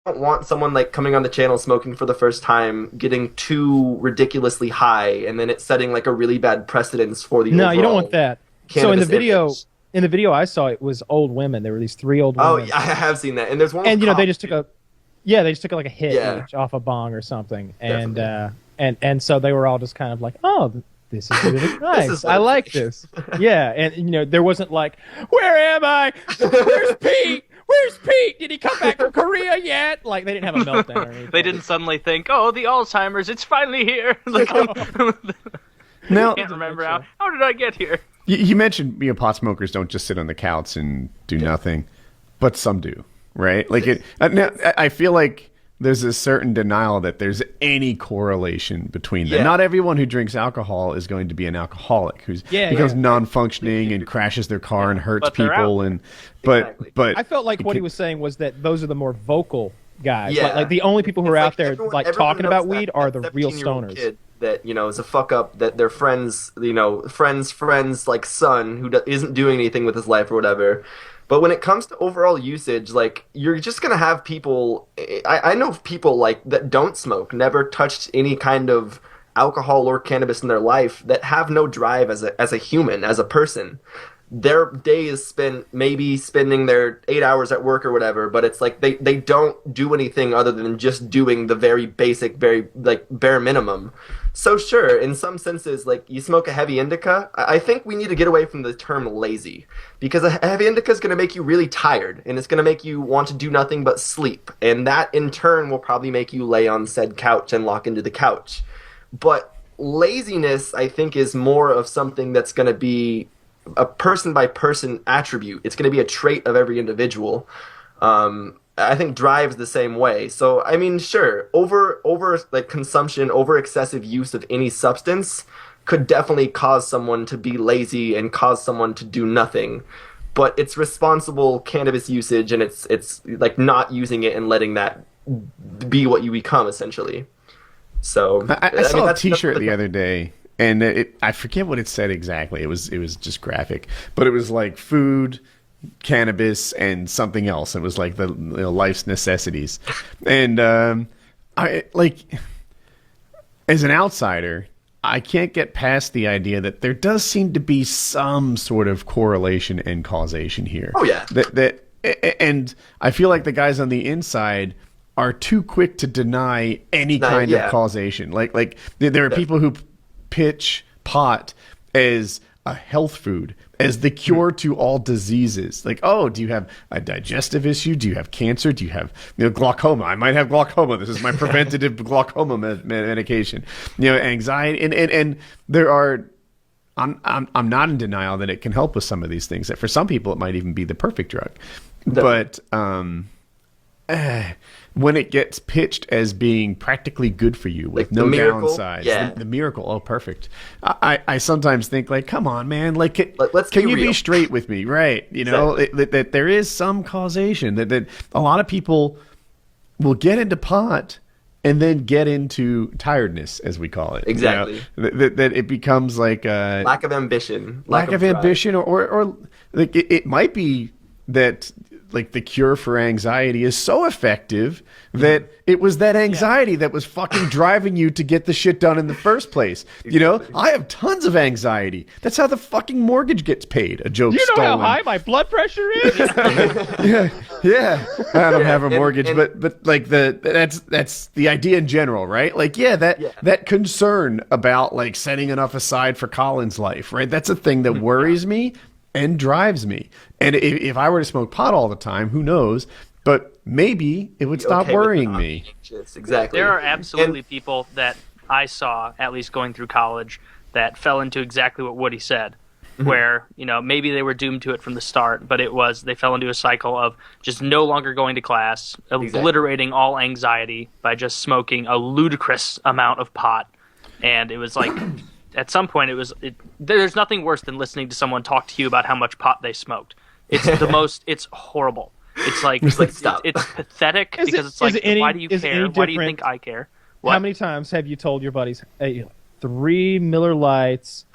don't want someone like coming on the channel smoking for the first time, getting too ridiculously high, and then it's setting like a really bad precedence for the No, you don't overall want that. So cannabis image. in the video I saw, it was old women. There were these three old Oh, women, yeah, I have seen that. And there's one with and they cops, just took they just took like a hit yeah, each off a bong or something, and definitely. and so they were all just kind of like, oh, this is really This nice. is what I it's like like. this. Yeah, and there wasn't like, where am I? Where's Pete? Where's Pete? Did he come back from Korea yet? Like they didn't have a meltdown or They anything. didn't suddenly think, oh, the Alzheimer's, it's finally here. Like, Now, can't remember how did I get here? you mentioned pot smokers don't just sit on the couch and do nothing, but some do, right? Like now, I feel like there's a certain denial that there's any correlation between them. Yeah. Not everyone who drinks alcohol is going to be an alcoholic who becomes non-functioning and crashes their car and hurts But they're people. out. And Exactly. but I felt like what he was saying was that those are the more vocal guys. Yeah. Like the only people who are It's out there everyone talking knows about that- weed are the that real 17-year-old stoners. kid that is a fuck up, that their friends, friends like son who isn't doing anything with his life or whatever. But when it comes to overall usage, like you're just gonna have people. I know people like that don't smoke, never touched any kind of alcohol or cannabis in their life, that have no drive as a human, as a person. Their day is spent maybe spending their 8 hours at work or whatever, but it's like they don't do anything other than just doing the very basic, very like bare minimum. So sure, in some senses, like you smoke a heavy indica, I think we need to get away from the term lazy, because a heavy indica is going to make you really tired, and it's going to make you want to do nothing but sleep, and that in turn will probably make you lay on said couch and lock into the couch. But laziness, I think, is more of something that's going to be a person by person attribute. It's going to be a trait of every individual. I think drive's the same way. So I mean, sure, over like consumption, over excessive use of any substance could definitely cause someone to be lazy and cause someone to do nothing. But it's responsible cannabis usage, and it's like not using it and letting that be what you become essentially. So I saw mean, a T-shirt the other day, and I forget what it said exactly. It was just graphic, but it was like food, cannabis, and something else. It was like the life's necessities. And I like, as an outsider, I can't get past the idea that there does seem to be some sort of correlation and causation here. Oh yeah. And I feel like the guys on the inside are too quick to deny any kind of causation. Like there are people who pitch pot as a health food, as the cure to all diseases. Like, oh, do you have a digestive issue? Do you have cancer? Do you have glaucoma? I might have glaucoma. This is my preventative glaucoma medication. Anxiety, and there are. I'm not in denial that it can help with some of these things. That for some people it might even be the perfect drug, but when it gets pitched as being practically good for you with like no miracle, downsides, yeah. the miracle, oh, perfect. I sometimes think like, come on, man, like, Let's can be you real. be straight with me, right? Exactly. That there is some causation, that a lot of people will get into pot and then get into tiredness, as we call it. Exactly. That it becomes like a lack of ambition, lack of drive. ambition, or like it might be that like the cure for anxiety is so effective that it was that anxiety that was fucking driving you to get the shit done in the first place. I have tons of anxiety. That's how the fucking mortgage gets paid. A joke You know stolen. how high my blood pressure is? Yeah. I don't have a mortgage, and- but like that's the idea in general, right? Like, that concern about like setting enough aside for Colin's life, right? That's a thing that worries me and drives me. And if I were to smoke pot all the time, who knows? But maybe it would stop Okay with worrying not me. being anxious. Exactly. There are absolutely people that I saw, at least going through college, that fell into exactly what Woody said. Where, maybe they were doomed to it from the start, but they fell into a cycle of just no longer going to class, obliterating all anxiety by just smoking a ludicrous amount of pot. And it was like, at some point, there's nothing worse than listening to someone talk to you about how much pot they smoked. It's it's horrible. It's like, stop. it's pathetic Is because it- it's like, is it any- why do you is it care? any Why do you different? think I care? What? How many times have you told your buddies, hey, 3 Miller Lights,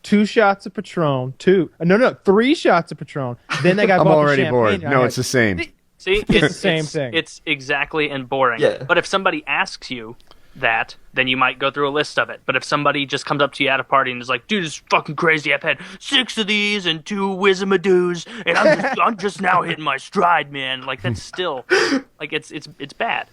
two shots of Patron, 3 shots of Patron, then they got I'm bought the already champagne. bored. No, it's the same. See, It's the same thing. It's exactly and boring. Yeah. But if somebody asks you that, then you might go through a list of it. But if somebody just comes up to you at a party and is like, "Dude, it's fucking crazy. I've had 6 of these and 2 Wizimadoos, and I'm just now hitting my stride, man." Like that's still, like it's bad.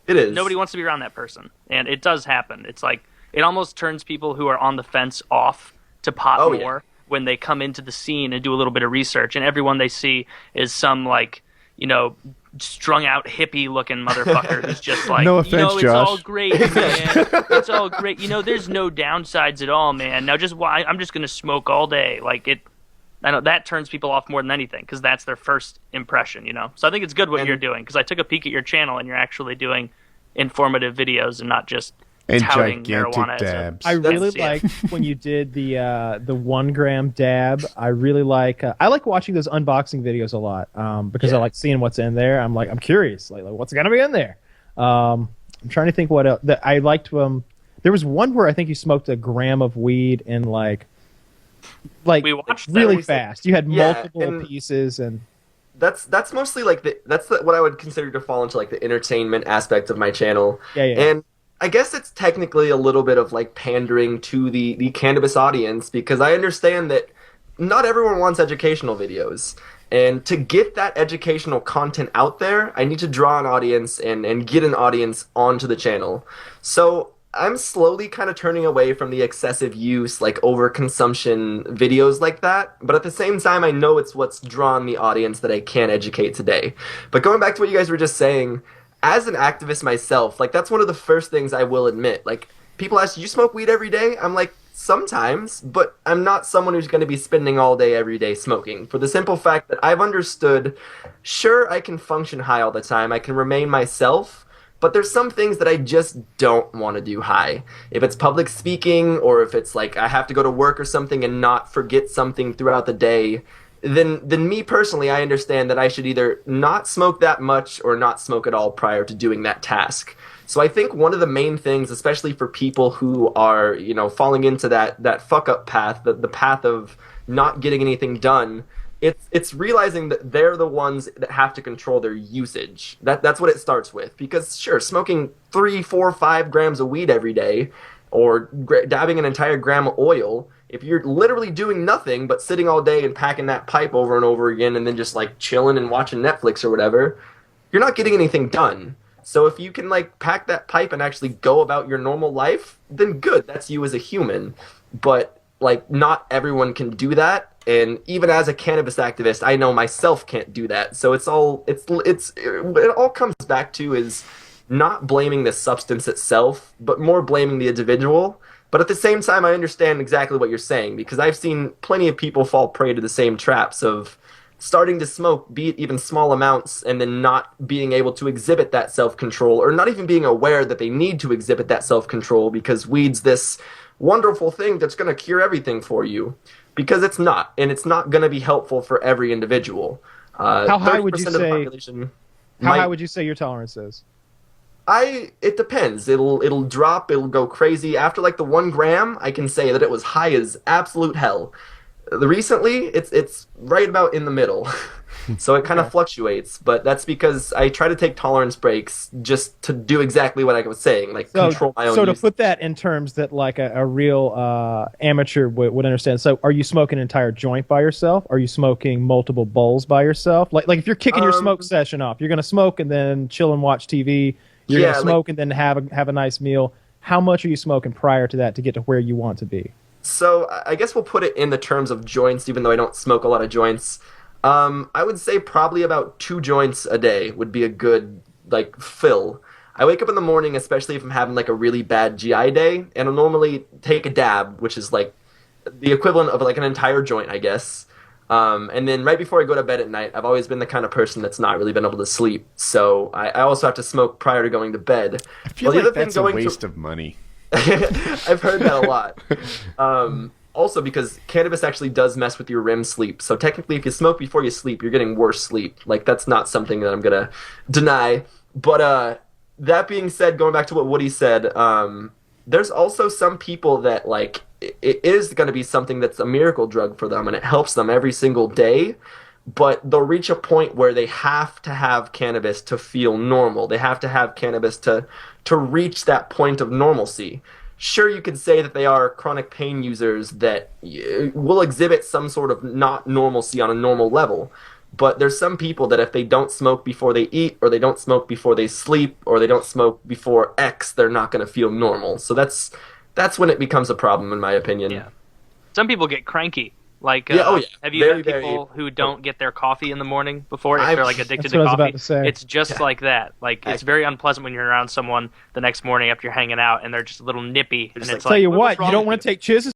It is. Nobody wants to be around that person, and it does happen. It's like it almost turns people who are on the fence off to pot more when they come into the scene and do a little bit of research, and everyone they see is some like, you know, strung out hippie looking motherfucker who's just like, no offense, you know, it's Josh. all great, man. It's all great. You know, there's no downsides at all, man. Now just why I'm just gonna smoke all day. Like it, I know that turns people off more than anything because that's their first impression, you know. So I think it's good what you're doing because I took a peek at your channel and you're actually doing informative videos and not just And touting gigantic marijuana dabs. I really That's- like when you did the 1 gram dab. I really like watching those unboxing videos a lot because I like seeing what's in there. I'm curious, like what's gonna be in there. I'm trying to think what else that I liked. There was one where I think you smoked a gram of weed in like we watched that really recently. fast. You had Yeah, multiple and- pieces and. That's mostly like what I would consider to fall into like the entertainment aspect of my channel. Yeah. And I guess it's technically a little bit of like pandering to the cannabis audience because I understand that not everyone wants educational videos. And to get that educational content out there, I need to draw an audience and get an audience onto the channel. So I'm slowly kind of turning away from the excessive use, like overconsumption videos like that. But at the same time, I know it's what's drawn the audience that I can educate today. But going back to what you guys were just saying, as an activist myself, like that's one of the first things I will admit. Like people ask, "Do you smoke weed every day?" I'm like, sometimes, but I'm not someone who's going to be spending all day every day smoking. For the simple fact that I've understood, sure, I can function high all the time. I can remain myself. But there's some things that I just don't want to do high. If it's public speaking or if it's like I have to go to work or something and not forget something throughout the day, then me personally, I understand that I should either not smoke that much or not smoke at all prior to doing that task. So I think one of the main things, especially for people who are, you know, falling into that fuck up path, the path of not getting anything done, it's realizing that they're the ones that have to control their usage. That's what it starts with. Because sure, smoking 3, 4, 5 grams of weed every day, or dabbing an entire gram of oil, if you're literally doing nothing but sitting all day and packing that pipe over and over again, and then just like chilling and watching Netflix or whatever, you're not getting anything done. So if you can like pack that pipe and actually go about your normal life, then good. That's you as a human. But like not everyone can do that. And even as a cannabis activist, I know myself can't do that. So it all comes back to is not blaming the substance itself, but more blaming the individual. But at the same time, I understand exactly what you're saying because I've seen plenty of people fall prey to the same traps of starting to smoke, be it even small amounts, and then not being able to exhibit that self-control or not even being aware that they need to exhibit that self-control because weed's this wonderful thing that's going to cure everything for you. Because it's not, and it's not going to be helpful for every individual. How high would you 30% of the say? population How might- high would you say your tolerance is? It depends. It'll drop. It'll go crazy. After like the 1 gram, I can say that it was high as absolute hell. Recently, it's right about in the middle. So it kind of fluctuates, but that's because I try to take tolerance breaks just to do exactly what I was saying, like control my own So to use. put that in terms that like a real amateur would understand. So are you smoking an entire joint by yourself? Are you smoking multiple bowls by yourself? Like if you're kicking your smoke session off, you're going to smoke and then chill and watch TV. You're going to smoke and then have a nice meal. How much are you smoking prior to that to get to where you want to be? So I guess we'll put it in the terms of joints, even though I don't smoke a lot of joints. I would say probably about 2 joints a day would be a good like fill. I wake up in the morning, especially if I'm having like a really bad GI day, and I'll normally take a dab, which is like the equivalent of like an entire joint, I guess. And then right before I go to bed at night, I've always been the kind of person that's not really been able to sleep. So I also have to smoke prior to going to bed. I feel like that's a waste of money. I've heard that a lot. Also because cannabis actually does mess with your REM sleep. So technically if you smoke before you sleep, you're getting worse sleep. Like that's not something that I'm going to deny. But that being said, going back to what Woody said, there's also some people that like it is going to be something that's a miracle drug for them and it helps them every single day. but they'll reach a point where they have to have cannabis to feel normal. They have to have cannabis to reach that point of normalcy. Sure, you could say that they are chronic pain users that will exhibit some sort of not normalcy on a normal level. But there's some people that if they don't smoke before they eat, or they don't smoke before they sleep, or they don't smoke before X, they're not going to feel normal. So that's when it becomes a problem, in my opinion. Yeah. Some people get cranky. Like, have you met people who don't get their coffee in the morning before if they're like addicted to coffee? I was about to say. It's just like that. Like, it's very unpleasant when you're around someone the next morning after you're hanging out and they're just a little nippy. And it's tell you what's what, you don't want to take chances